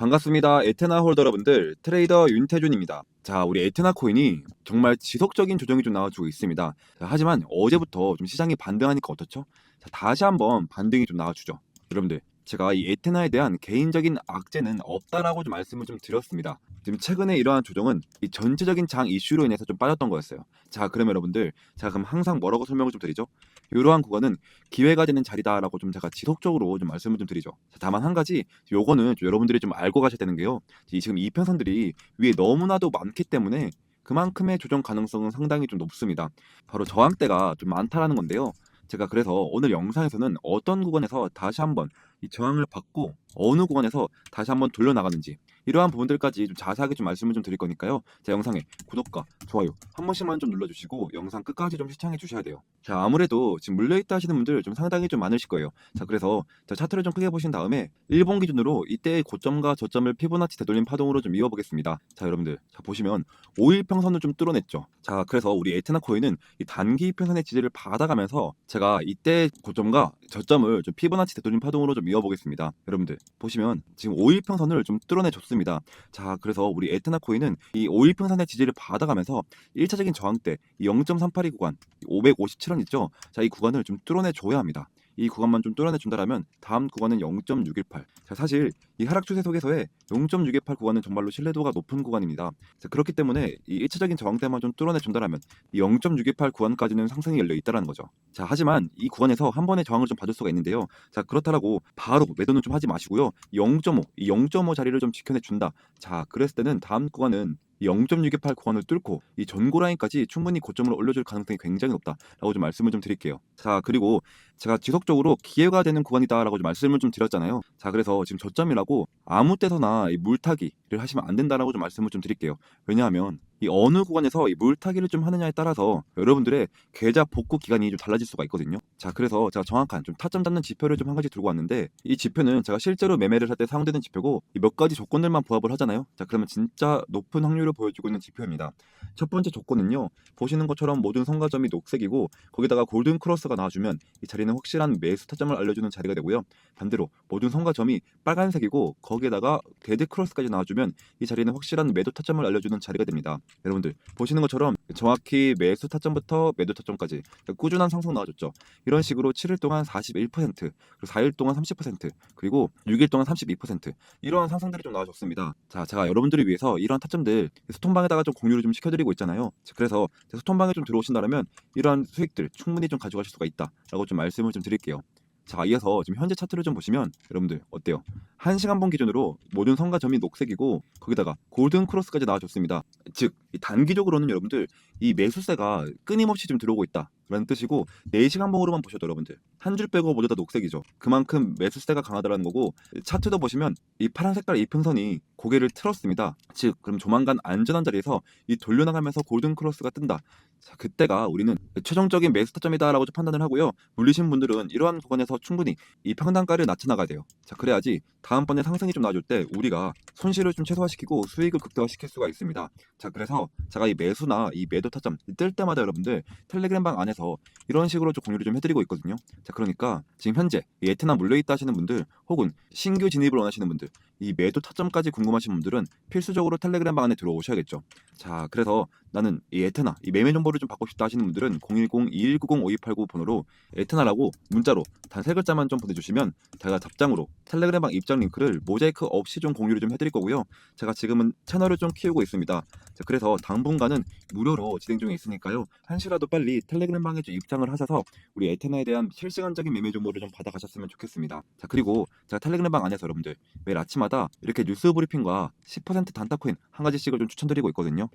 반갑습니다. 에테나 홀더 여러분들, 트레이더 윤태준입니다. 자, 우리 에테나 코인이 정말 지속적인 조정이 좀 나와주고 있습니다. 자, 하지만 어제부터 좀 시장이 반등하니까 어떻죠? 자, 다시 한번 반등이 좀 나와주죠. 여러분들, 제가 이 에테나에 대한 개인적인 악재는 없다라고 좀 말씀을 좀 드렸습니다. 지금 최근에 이러한 조정은 이 전체적인 장 이슈로 인해서 좀 빠졌던 거였어요. 자, 그러면 여러분들, 제가 그럼 항상 뭐라고 설명을 좀 드리죠? 이러한 구간은 기회가 되는 자리다라고 좀 제가 지속적으로 좀 말씀을 좀 드리죠. 자, 다만 한 가지 요거는 좀 여러분들이 좀 알고 가셔야 되는 게요. 지금 이평선들이 위에 너무나도 많기 때문에 그만큼의 조정 가능성은 상당히 좀 높습니다. 바로 저항대가 좀 많다라는 건데요. 제가 그래서 오늘 영상에서는 어떤 구간에서 다시 한번 이 저항을 받고 어느 구간에서 다시 한번 돌려나가는지 이러한 부분들까지 좀 자세하게 좀 말씀을 좀 드릴 거니까요. 제 영상에 구독과 좋아요 한 번씩만 좀 눌러주시고 영상 끝까지 좀 시청해 주셔야 돼요. 자, 아무래도 지금 물려있다 하시는 분들 좀 상당히 좀 많으실 거예요. 자, 그래서 자, 차트를 좀 크게 보신 다음에 일본 기준으로 이때의 고점과 저점을 피보나치 되돌림 파동으로 좀 이어보겠습니다. 자, 여러분들 자 보시면 5일 평선을 좀 뚫어냈죠. 자, 그래서 우리 에테나 코인은 이 단기 평선의 지지를 받아가면서 제가 이때 고점과 저점을 좀 피보나치 되돌림 파동으로 좀 이어보겠습니다. 여러분들 보시면 지금 5일 평선을 좀 뚫어내줬습니다. 자, 그래서 우리 에테나 코인은 이 5일 평선의 지지를 받아가면서 1차적인 저항대 이 0.382 구간 557원 있죠. 자, 이 구간을 좀 뚫어내줘야 합니다. 이 구간만 좀 뚫어내준다라면 다음 구간은 0.618. 자, 사실 이 하락 추세 속에서의 0.618 구간은 정말로 신뢰도가 높은 구간입니다. 자, 그렇기 때문에 이 1차적인 저항대만 좀 뚫어내준다라면 이 0.618 구간까지는 상승이 열려 있다라는 거죠. 자, 하지만 이 구간에서 한 번의 저항을 좀 받을 수가 있는데요. 자, 그렇다라고 바로 매도는 좀 하지 마시고요. 이 0.5, 이 0.5 자리를 좀 지켜내준다. 자, 그랬을 때는 다음 구간은 이 0.628 구간을 뚫고 이 전고 라인까지 충분히 고점을 올려줄 가능성이 굉장히 높다라고 좀 말씀을 좀 드릴게요. 자, 그리고 제가 지속적으로 기회가 되는 구간이다라고 좀 말씀을 좀 드렸잖아요. 자, 그래서 지금 저점이라고 아무 때서나 이 물타기를 하시면 안 된다라고 좀 말씀을 좀 드릴게요. 왜냐하면 이 어느 구간에서 이 물타기를 좀 하느냐에 따라서 여러분들의 계좌 복구 기간이 좀 달라질 수가 있거든요. 자, 그래서 제가 정확한 좀 타점 잡는 지표를 좀 한 가지 들고 왔는데 이 지표는 제가 실제로 매매를 할 때 사용되는 지표고 이 몇 가지 조건들만 부합을 하잖아요. 자, 그러면 진짜 높은 확률을 보여주고 있는 지표입니다. 첫 번째 조건은요. 보시는 것처럼 모든 성과점이 녹색이고 거기다가 골든 크로스가 나와주면 이 자리는 확실한 매수 타점을 알려주는 자리가 되고요. 반대로 모든 성과점이 빨간색이고 거기에다가 데드 크로스까지 나와주면 이 자리는 확실한 매도 타점을 알려주는 자리가 됩니다. 여러분들 보시는 것처럼 정확히 매수 타점부터 매도 타점까지 꾸준한 상승 나와줬죠. 이런 식으로 7일 동안 41%, 그리고 4일 동안 30%, 그리고 6일 동안 32% 이러한 상승들이 좀 나와줬습니다. 자, 제가 여러분들을 위해서 이러한 타점들 스톤방에다가 좀 공유를 좀 시켜드리고 있잖아요. 자, 그래서 스톤방에 좀 들어오신다면 이러한 수익들 충분히 좀 가져가실 수가 있다라고 좀 말씀을 좀 드릴게요. 자, 이어서 지금 현재 차트를 좀 보시면 여러분들 어때요? 1시간봉 기준으로 모든 성과점이 녹색이고 거기다가 골든 크로스까지 나와줬습니다. 즉 단기적으로는 여러분들 이 매수세가 끊임없이 좀 들어오고 있다라는 뜻이고 4시간봉으로만 보셔도 여러분들 한 줄 빼고 모두 다 녹색이죠. 그만큼 매수세가 강하다라는 거고 차트도 보시면 이 파란 색깔 이평선이 고개를 틀었습니다. 즉 그럼 조만간 안전한 자리에서 이 돌려나가면서 골든 크로스가 뜬다. 자, 그때가 우리는 최종적인 매수 타점이다라고 판단을 하고요. 물리신 분들은 이러한 구간에서 충분히 이 평단가를 낮춰나가야 돼요. 자, 그래야지 다음번에 상승이 좀 나와줄 때 우리가 손실을 좀 최소화시키고 수익을 극대화시킬 수가 있습니다. 자, 그래서 제가 이 매수나 이 매도 타점 뜰 때마다 여러분들 텔레그램방 안에서 이런 식으로 좀 공유를 좀 해드리고 있거든요. 자, 그러니까 지금 현재 이 에테나 물려있다 하시는 분들 혹은 신규 진입을 원하시는 분들 이 매도 타점까지 궁금하신 분들은 필수적으로 텔레그램방 안에 들어오셔야겠죠. 자, 그래서 나는 이 에테나 이 매매 정보를 좀 받고 싶다 하시는 분들은 010-2190-5289 번호로 에테나라고 문자로 단 3글자만 좀 보내주시면 제가 답장으로 텔레그램방 입장 링크를 모자이크 없이 좀 공유를 좀 해드릴 거고요. 제가 지금은 채널을 좀 키우고 있습니다. 자, 그래서 당분간은 무료로 진행 중에 있으니까요. 한시라도 빨리 텔레그램방에 좀 입장을 하셔서 우리 에테나에 대한 실시간적인 매매 정보를 좀 받아가셨으면 좋겠습니다. 자, 그리고 제가 텔레그램방 안에서 여러분들 매일 아침마다 이렇게 뉴스 브리핑과 10% 단타 코인 한 가지씩을 좀 추천드리고 있거든요.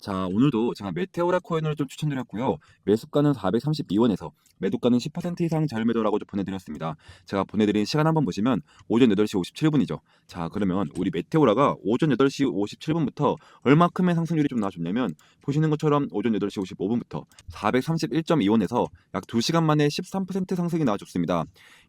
자, 오늘도 제가 메테오라 코인을 좀 추천드렸고요. 매수가는 432원에서 매도가는 10% 이상 잘매도라고 좀 보내드렸습니다. 제가 보내드린 시간 한번 보시면 오전 8시 57분이죠. 자, 그러면 우리 메테오라가 오전 8시 57분부터 얼마큼의 상승률이 좀 나와줬냐면 보시는 것처럼 오전 8시 55분부터 431.2원에서 약 2시간 만에 13% 상승이 나와줬습니다.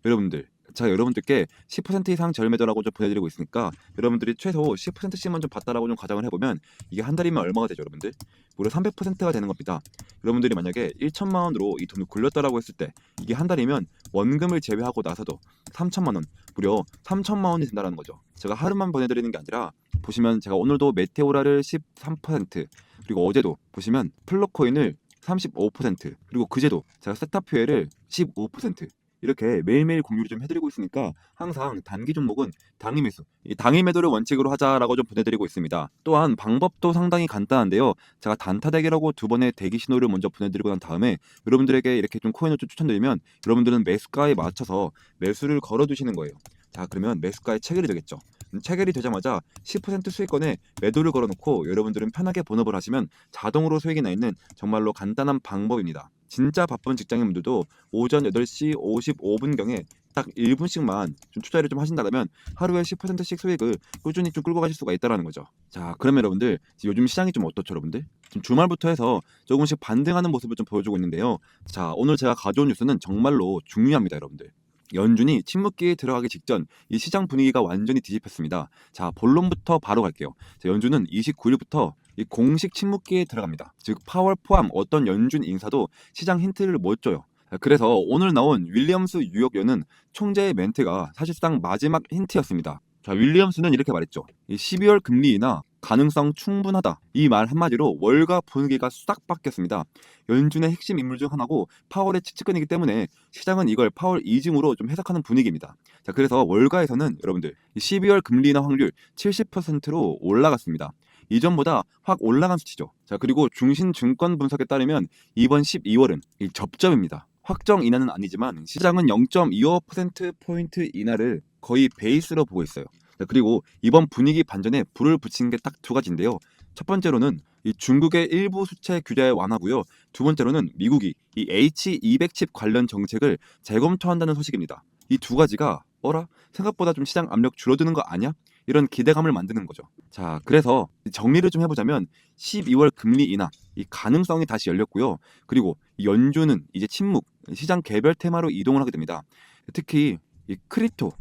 여러분들 제가 여러분들께 10% 이상 저렴해더라고 좀 보내드리고 있으니까 여러분들이 최소 10%씩만 좀 받다라고 좀 가정을 해보면 이게 한 달이면 얼마가 되죠, 여러분들? 무려 300%가 되는 겁니다. 여러분들이 만약에 1천만 원으로 이 돈을 굴렸다라고 했을 때 이게 한 달이면 원금을 제외하고 나서도 3천만 원, 무려 3천만 원이 된다는 거죠. 제가 하루만 보내드리는 게 아니라 보시면 제가 오늘도 메테오라를 13%, 그리고 어제도 보시면 플로코인을 35%, 그리고 그제도 제가 세타퓨엘을 15% 이렇게 매일매일 공유를 좀 해드리고 있으니까 항상 단기 종목은 당일 매수, 이 당일 매도를 원칙으로 하자라고 좀 보내드리고 있습니다. 또한 방법도 상당히 간단한데요. 제가 단타 대기라고 두 번의 대기 신호를 먼저 보내드리고 난 다음에 여러분들에게 이렇게 좀 코인을 좀 추천드리면 여러분들은 매수가에 맞춰서 매수를 걸어두시는 거예요. 자, 그러면 매수가에 체결이 되겠죠. 체결이 되자마자 10% 수익권에 매도를 걸어놓고 여러분들은 편하게 본업을 하시면 자동으로 수익이 나 있는 정말로 간단한 방법입니다. 진짜 바쁜 직장인분들도 오전 8시 55분경에 딱 1분씩만 좀 투자를 좀 하신다면 하루에 10%씩 수익을 꾸준히 좀 끌고 가실 수가 있다는 거죠. 자, 그러면 여러분들 요즘 시장이 좀 어떻죠, 여러분들? 지금 주말부터 해서 조금씩 반등하는 모습을 좀 보여주고 있는데요. 자, 오늘 제가 가져온 뉴스는 정말로 중요합니다, 여러분들. 연준이 침묵기에 들어가기 직전 이 시장 분위기가 완전히 뒤집혔습니다. 자, 본론부터 바로 갈게요. 자, 연준은 29일부터 이 공식 침묵기에 들어갑니다. 즉 파월 포함 어떤 연준 인사도 시장 힌트를 못 줘요. 그래서 오늘 나온 윌리엄스 뉴욕연은 총재의 멘트가 사실상 마지막 힌트였습니다. 자, 윌리엄스는 이렇게 말했죠. 이 12월 금리 인하 가능성 충분하다. 이 말 한마디로 월가 분위기가 싹 바뀌었습니다. 연준의 핵심 인물 중 하나고 파월의 측근이기 때문에 시장은 이걸 파월 이중으로 좀 해석하는 분위기입니다. 자, 그래서 월가에서는 여러분들 12월 금리 인하 확률 70%로 올라갔습니다. 이전보다 확 올라간 수치죠. 자, 그리고 중신 증권 분석에 따르면 이번 12월은 접점입니다. 확정 인하는 아니지만 시장은 0.25%포인트 인하를 거의 베이스로 보고 있어요. 자, 그리고 이번 분위기 반전에 불을 붙인 게 딱 두 가지인데요. 첫 번째로는 이 중국의 일부 수채 규제 완화고요. 두 번째로는 미국이 이 H200 칩 관련 정책을 재검토한다는 소식입니다. 이 두 가지가 생각보다 좀 시장 압력 줄어드는 거 아니야? 이런 기대감을 만드는 거죠. 자, 그래서 정리를 좀 해보자면 12월 금리 인하 이 가능성이 다시 열렸고요. 그리고 연준은 이제 침묵, 시장 개별 테마로 이동을 하게 됩니다. 특히 이 크리토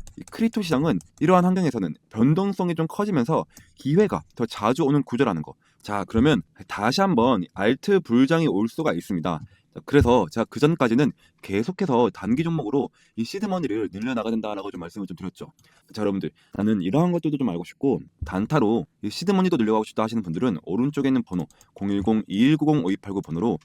시장은 이러한 환경에서는 변동성이 좀 커지면서 기회가 더 자주 오는 구조라는 거. 자, 그러면 다시 한번 알트 불장이 올 수가 있습니다. 자, 그래서 제가 그 전까지는 계속해서 단기 종목으로 이 시드머니를 늘려나가야 된다라고 좀 말씀을 좀 드렸죠. 자, 여러분들 나는 이러한 것들도 좀 알고 싶고 단타로 이 시드머니도 늘려가고 싶다 하시는 분들은 오른쪽에 있는 번호 010-2190-5289 번호로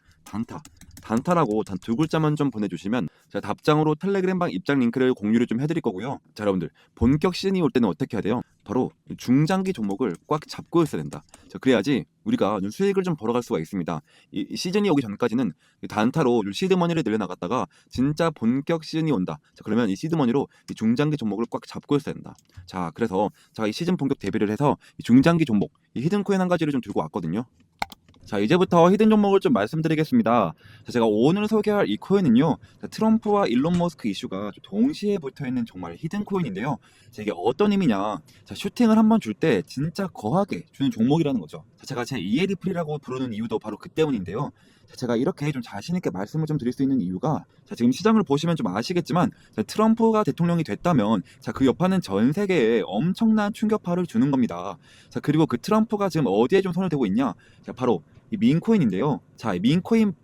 단타라고 단 두 글자만 좀 보내주시면 제가 답장으로 텔레그램방 입장 링크를 공유를 좀 해드릴 거고요. 자, 여러분들 본격 시즌이 올 때는 어떻게 해야 돼요? 바로 중장기 종목을 꽉 잡고 있어야 된다. 자, 그래야지 우리가 수익을 좀 벌어갈 수가 있습니다. 이 시즌이 오기 전까지는 단타로 시드머니를 늘려나갔다가 진짜 본격 시즌이 온다. 자, 그러면 이 시드머니로 이 중장기 종목을 꽉 잡고 있어야 된다. 자, 그래서 제가 이 시즌 본격 대비를 해서 이 중장기 종목, 이 히든코인 한 가지를 좀 들고 왔거든요. 자, 이제부터 히든 종목을 좀 말씀드리겠습니다. 자, 제가 오늘 소개할 이 코인은요, 자, 트럼프와 일론 머스크 이슈가 동시에 붙어있는 정말 히든 코인인데요. 자, 이게 어떤 의미냐? 자, 슈팅을 한번 줄 때 진짜 거하게 주는 종목이라는 거죠. 자, 제가 제 이에리플이라고 부르는 이유도 바로 그 때문인데요. 자, 제가 이렇게 좀 자신 있게 말씀을 좀 드릴 수 있는 이유가, 자, 지금 시장을 보시면 좀 아시겠지만, 자, 트럼프가 대통령이 됐다면, 자, 그 여파는 전 세계에 엄청난 충격파를 주는 겁니다. 자, 그리고 그 트럼프가 지금 어디에 좀 손을 대고 있냐? 자, 바로 이 민코인인데요. 자, 이 민코인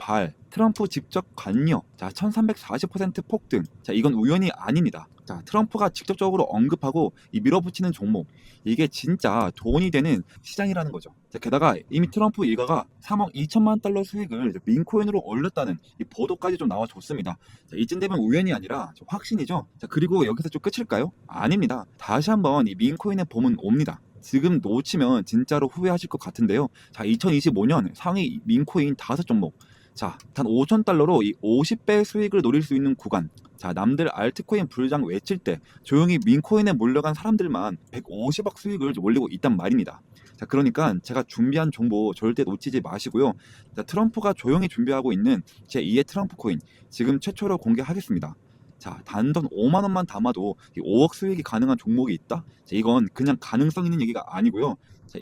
트럼프 직접 관여. 자, 1340% 폭등. 자, 이건 우연이 아닙니다. 자, 트럼프가 직접적으로 언급하고 이 밀어붙이는 종목. 이게 진짜 돈이 되는 시장이라는 거죠. 자, 게다가 이미 트럼프 일가가 3억 2천만 달러 수익을 민코인으로 올렸다는 이 보도까지 좀 나와줬습니다. 자, 이쯤 되면 우연이 아니라 좀 확신이죠. 자, 그리고 여기서 좀 끝일까요? 아닙니다. 다시 한번 이 민코인의 봄은 옵니다. 지금 놓치면 진짜로 후회하실 것 같은데요. 자, 2025년 상위 민코인 5종목. 자, 단 5,000달러로 이 50배 수익을 노릴 수 있는 구간. 자, 남들 알트코인 불장 외칠 때 조용히 민코인에 몰려간 사람들만 150억 수익을 올리고 있단 말입니다. 자, 그러니까 제가 준비한 정보 절대 놓치지 마시고요. 자, 트럼프가 조용히 준비하고 있는 제2의 트럼프 코인 지금 최초로 공개하겠습니다. 자, 단돈 5만 원만 담아도 이 5억 수익이 가능한 종목이 있다? 자, 이건 그냥 가능성 있는 얘기가 아니고요. 자,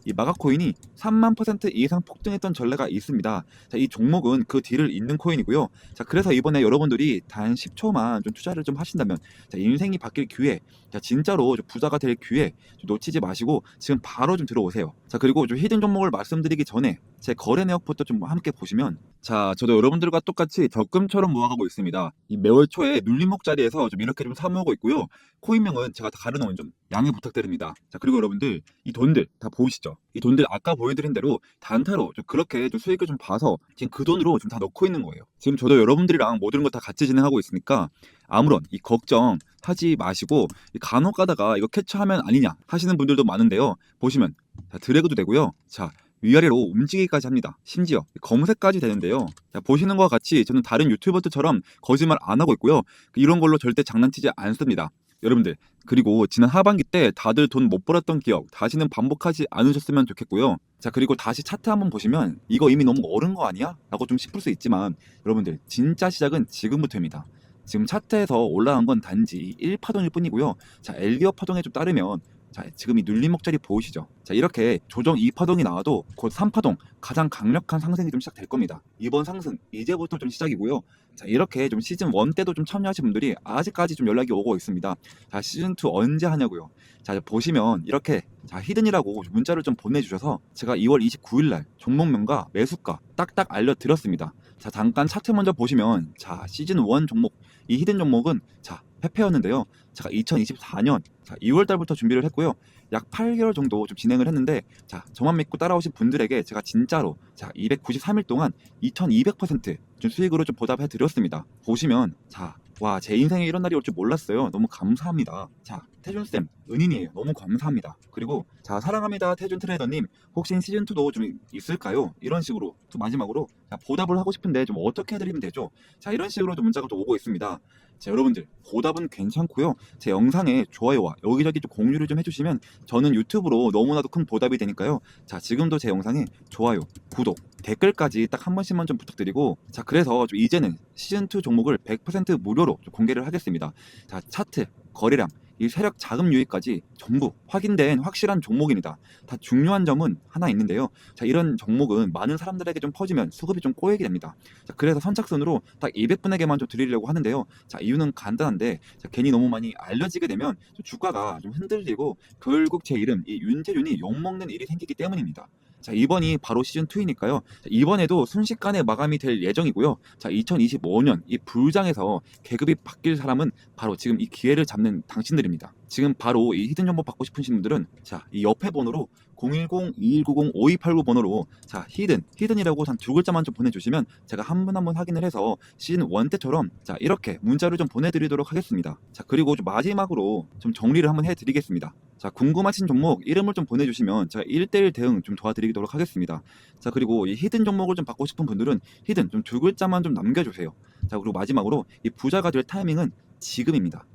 이 마가코인이 3만 % 이상 폭등했던 전례가 있습니다. 자, 이 종목은 그 뒤를 잇는 코인이고요. 자, 그래서 이번에 여러분들이 단 10초만 좀 투자를 좀 하신다면, 자, 인생이 바뀔 기회, 자, 진짜로 좀 부자가 될 기회 좀 놓치지 마시고 지금 바로 좀 들어오세요. 자, 그리고 좀 히든 종목을 말씀드리기 전에 제 거래 내역부터 좀 함께 보시면, 자, 저도 여러분들과 똑같이 적금처럼 모아가고 있습니다. 이 매월 초에 눌림목 자리에서 좀 이렇게 좀 사모으고 있고요. 코인명은 제가 다 가려놓은 좀 양해 부탁드립니다. 자, 그리고 여러분들 이 돈들 다 보이시죠? 이 돈들 아까 보여드린 대로 단타로 좀 그렇게 좀 수익을 좀 봐서 지금 그 돈으로 좀 다 넣고 있는 거예요. 지금 저도 여러분들이랑 모든 거 다 같이 진행하고 있으니까 아무런 이 걱정 하지 마시고, 간혹 가다가 이거 캐치하면 아니냐 하시는 분들도 많은데요. 보시면 자, 드래그도 되고요. 자, 위아래로 움직이기까지 합니다. 심지어 검색까지 되는데요. 자, 보시는 것과 같이 저는 다른 유튜버들처럼 거짓말 안 하고 있고요. 이런 걸로 절대 장난치지 않습니다. 여러분들, 그리고 지난 하반기 때 다들 돈 못 벌었던 기억 다시는 반복하지 않으셨으면 좋겠고요. 자, 그리고 다시 차트 한번 보시면 이거 이미 너무 어른 거 아니야? 라고 좀 싶을 수 있지만 여러분들, 진짜 시작은 지금부터입니다. 지금 차트에서 올라간 건 단지 1파동일 뿐이고요. 자, 엘리어 파동에 좀 따르면, 자, 지금 이 눌림목 자리 보이시죠? 자, 이렇게 조정 2파동이 나와도 곧 3파동, 가장 강력한 상승이 좀 시작될 겁니다. 이번 상승 이제부터 좀 시작이고요. 자, 이렇게 좀 시즌 1 때도 좀 참여하신 분들이 아직까지 좀 연락이 오고 있습니다. 자, 시즌 2 언제 하냐고요. 자, 보시면 이렇게, 자, 히든이라고 문자를 좀 보내주셔서 제가 2월 29일 날 종목명과 매수가 딱딱 알려드렸습니다. 자, 잠깐 차트 먼저 보시면, 자, 시즌 1 종목, 이 히든 종목은, 자, 페페였는데요. 제가 2024년 2월 달부터 준비를 했고요. 약 8개월 정도 좀 진행을 했는데, 자, 저만 믿고 따라오신 분들에게 제가 진짜로, 자, 293일 동안 2200%좀 수익으로 좀 보답해 드렸습니다. 보시면, 자, 와, 제 인생에 이런 날이 올 줄 몰랐어요. 너무 감사합니다. 자, 태준쌤, 은인이에요. 너무 감사합니다. 그리고, 자, 사랑합니다. 태준 트레이더님, 혹시 시즌2도 좀 있을까요? 이런 식으로, 또 마지막으로, 자, 보답을 하고 싶은데 좀 어떻게 해드리면 되죠? 자, 이런 식으로 좀 문자가 또 오고 있습니다. 자, 여러분들, 보답은 괜찮고요. 제 영상에 좋아요와 여기저기 좀 공유를 좀 해주시면 저는 유튜브로 너무나도 큰 보답이 되니까요. 자, 지금도 제 영상에 좋아요, 구독, 댓글까지 딱 한 번씩만 좀 부탁드리고, 자, 그래서 좀 이제는 시즌2 종목을 100% 무료로 좀 공개를 하겠습니다. 자, 차트, 거래량, 이 세력 자금 유입까지 전부 확인된 확실한 종목입니다. 다 중요한 점은 하나 있는데요. 자, 이런 종목은 많은 사람들에게 좀 퍼지면 수급이 좀 꼬이게 됩니다. 자, 그래서 선착순으로 딱 200분에게만 좀 드리려고 하는데요. 자, 이유는 간단한데, 자, 괜히 너무 많이 알려지게 되면 좀 주가가 좀 흔들리고 결국 제 이름, 이 윤태준이 욕먹는 일이 생기기 때문입니다. 자, 이번이 바로 시즌2이니까요. 이번에도 순식간에 마감이 될 예정이고요. 자, 2025년 이 불장에서 계급이 바뀔 사람은 바로 지금 이 기회를 잡는 당신들입니다. 지금 바로 이 히든 정보 받고 싶으신 분들은, 자, 이 옆에 번호로 010-2190-5289 번호로, 자, 히든이라고 단 두 글자만 좀 보내주시면 제가 한 분 한 분 확인을 해서 시즌 1 때처럼, 자, 이렇게 문자를 좀 보내드리도록 하겠습니다. 자, 그리고 좀 마지막으로 좀 정리를 한번 해드리겠습니다. 자, 궁금하신 종목 이름을 좀 보내주시면 제가 1대1 대응 좀 도와드리도록 하겠습니다. 자, 그리고 이 히든 종목을 좀 받고 싶은 분들은 히든 좀 두 글자만 좀 남겨주세요. 자, 그리고 마지막으로 이 부자가 될 타이밍은 지금입니다.